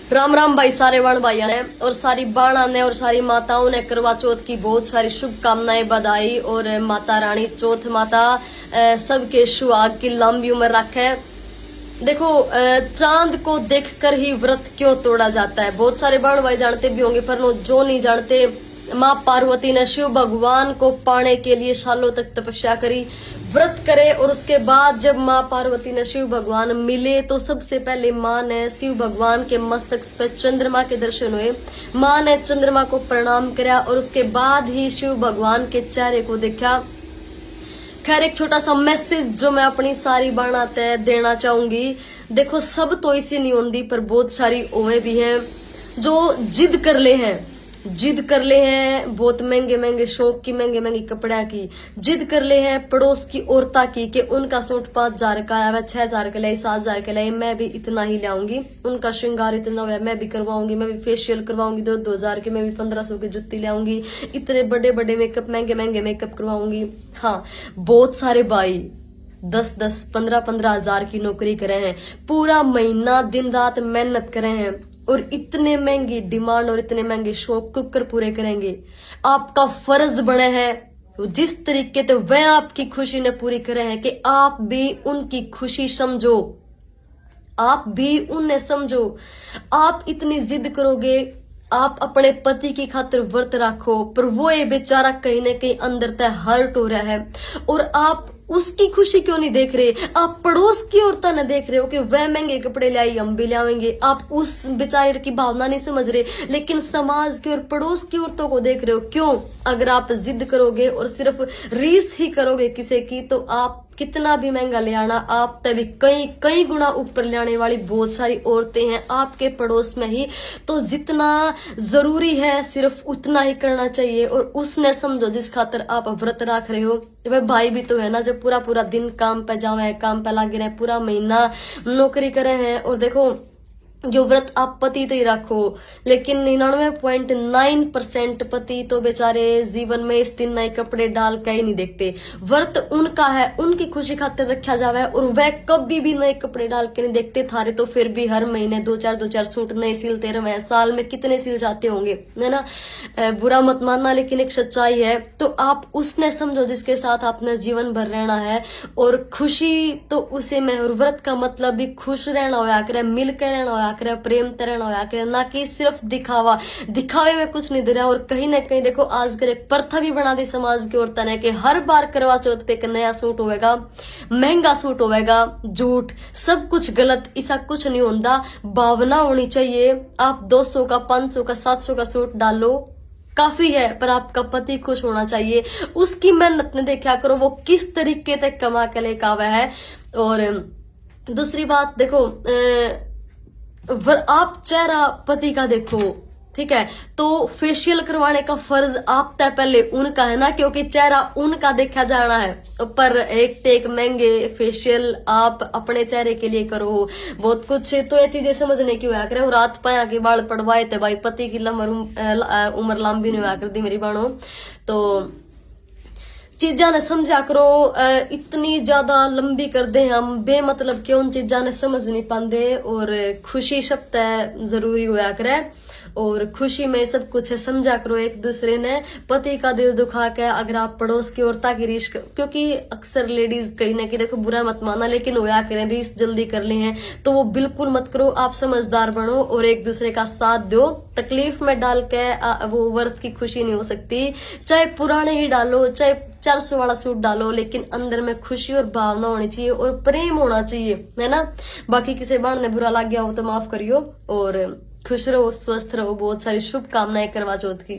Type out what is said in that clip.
राम राम भाई सारे वाण भाइयों ने और सारी बाणा ने और सारी माताओं ने करवा चौथ की बहुत सारी शुभकामनाएं बधाई। और माता रानी चौथ माता सबके सुहाग की लंबी उम्र रखे। देखो चांद को देखकर ही व्रत क्यों तोड़ा जाता है, बहुत सारे बाण भाई जानते भी होंगे, पर जो नहीं जानते, माँ पार्वती ने शिव भगवान को पाने के लिए सालों तक तपस्या करी, व्रत करे। और उसके बाद जब माँ पार्वती ने शिव भगवान मिले तो सबसे पहले माँ ने शिव भगवान के मस्तक पर चंद्रमा के दर्शन हुए। माँ ने चंद्रमा को प्रणाम किया और उसके बाद ही शिव भगवान के चेहरे को देखा। खैर एक छोटा सा मैसेज जो मैं अपनी सारी बाणा तय देना चाहूंगी। देखो सब तो इसी नहीं होती, पर बहुत सारी ओवें भी हैं जो जिद कर ले हैं बहुत महंगे महंगे शौक की, महंगे महंगे कपड़ा की जिद कर ले हैं, पड़ोस की औरता की कि उनका सूट 5,000 का आया, 6,000 का लाई, 7,000 का लाई, मैं भी इतना ही लाऊंगी, उनका श्रृंगार इतना हुआ मैं भी करवाऊंगी, मैं भी फेशियल करवाऊंगी 2,000 के, मैं भी 1,500 की जुत्ती लाऊंगी, इतने बड़े बड़े मेकअप, महंगे महंगे मेकअप करवाऊंगी। हाँ, बहुत सारे भाई 10-10, 15-15 हजार की नौकरी करे हैं, पूरा महीना दिन रात मेहनत करे हैं और इतने महंगी डिमांड और इतने महंगे शौक कुकर पूरे करेंगे। आपका फर्ज बने हैं जिस तरीके से वह आपकी खुशी ने पूरी करे हैं कि आप भी उनकी खुशी समझो, आप भी उन्हें समझो। आप इतनी जिद करोगे, आप अपने पति की खातिर व्रत रखो, पर वो ये बेचारा कहीं ना कहीं अंदर तय हर्ट हो रहा है और आप उसकी खुशी क्यों नहीं देख रहे? आप पड़ोस की औरता न देख रहे हो कि वह महंगे कपड़े लाई, हम भी लाएंगे। आप उस बेचारे की भावना नहीं समझ रहे, लेकिन समाज की और पड़ोस की औरतों को देख रहे हो। क्यों? अगर आप जिद करोगे और सिर्फ रीस ही करोगे किसी की, तो आप कितना भी महंगा ले आना, आप तभी कई गुना ऊपर ले आने वाली बहुत सारी औरतें हैं आपके पड़ोस में ही। तो जितना जरूरी है सिर्फ उतना ही करना चाहिए और उसने समझो जिस खातर आप व्रत रख रहे हो। वह भाई भी तो है ना, जब पूरा पूरा दिन काम पे जावे, काम पे लगे रहे, पूरा महीना नौकरी करे हैं। और देखो जो व्रत आप पति तो ही रखो, लेकिन 99.9% पति तो बेचारे जीवन में इस दिन नए कपड़े डाल के ही नहीं देखते। व्रत उनका है, उनकी खुशी खातिर रखा जावे और वह कभी भी नए कपड़े डाल के नहीं देखते। थारे तो फिर भी हर महीने 2-4 सूट नए सिलते रहे, साल में कितने सिल जाते होंगे, है ना? बुरा मत मानना, लेकिन एक सच्चाई है। तो आप उसने समझो जिसके साथ आपने जीवन भर रहना है और खुशी तो उसे में। और व्रत का मतलब भी खुश रहना होया करे, मिलकर रहना होया करे, प्रेम रहना होया करे, ना कि सिर्फ दिखावे में कुछ नहीं दे रहा। और कहीं ना कहीं देखो आजकल एक प्रथा भी बना दी समाज की औरतों ने कि हर बार करवा चौथ पे एक नया सूट होगा, महंगा सूट होगा। झूठ, सब कुछ गलत, ऐसा कुछ नहीं होता। भावना होनी चाहिए। आप 200 का, 500 का, 700 का सूट डालो काफी है, पर आपका पति खुश होना चाहिए। उसकी मेहनत ने देखा करो वो किस तरीके से कमा के लेकर आवा है। और दूसरी बात देखो, आप चेहरा पति का देखो, ठीक है, तो फेशियल करवाने का फर्ज आप तय पहले उनका है ना, क्योंकि चेहरा उनका देखा जाना है। पर एक ते एक महंगे फेशियल आप अपने चेहरे के लिए करो, बहुत कुछ। तो ये चीजें समझने की हुआ करे। रात पाया के बाल पड़वाए थे भाई, पति की उम्र लंबी नहीं हुआ कर दी मेरी बाणों। तो चीजा ने समझा करो, इतनी ज्यादा लंबी कर दे हम बेमतलब के उन चीजा ने समझ नहीं पाते। और खुशी सब तय जरूरी हुआ करे और खुशी में सब कुछ है, समझा करो एक दूसरे ने। पति का दिल दुखा के अगर आप पड़ोस की औरता की रीस, क्योंकि अक्सर लेडीज कहीं ना कहीं देखो बुरा मत माना, लेकिन होया करें रीस जल्दी कर ले हैं, तो वो बिल्कुल मत करो। आप समझदार बनो और एक दूसरे का साथ दो। तकलीफ में डाल के वो व्रत की खुशी नहीं हो सकती। चाहे पुराने ही डालो, चाहे 400 वाला सूट डालो, लेकिन अंदर में खुशी और भावना होनी चाहिए और प्रेम होना चाहिए, है ना? बाकी किसी बाण ने बुरा लग गया हो तो माफ करियो और खुश रहो, स्वस्थ रहो। बहुत सारी शुभकामनाएं करवा चौथ की।